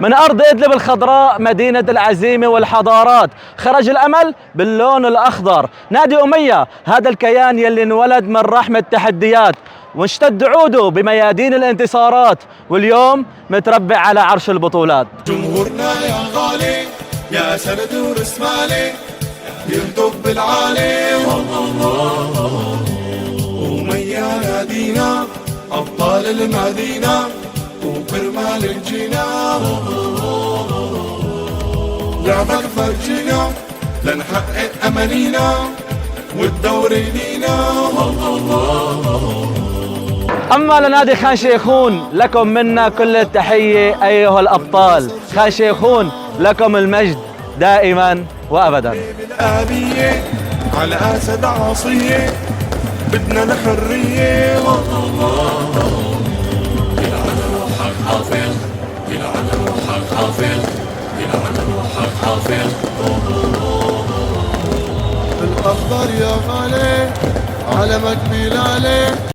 من أرض إدلب الخضراء مدينة العزيمة والحضارات خرج الأمل باللون الأخضر. نادي أمية هذا الكيان يلي انولد من رحم التحديات واشتد عوده بميادين الانتصارات، واليوم متربع على عرش البطولات. جمهورنا يا غالي يا سند ورسمالي يهتف بالعالي، أمية نادينا أبطال المدينة وكرمال الجينا، لعبك فرجينا لنحقق أمانينا والدوري لينا. أما لنادي خان شيخون لكم منا كل التحية أيها الأبطال. خان شيخون لكم المجد دائما وأبدا. بالآبية على أسد عاصية بدنا الحرية، يلعن روحك حافظ يلعن روحك حافظ يلعن روحك حافظ. الأخضر يا غالي علمك بلالي.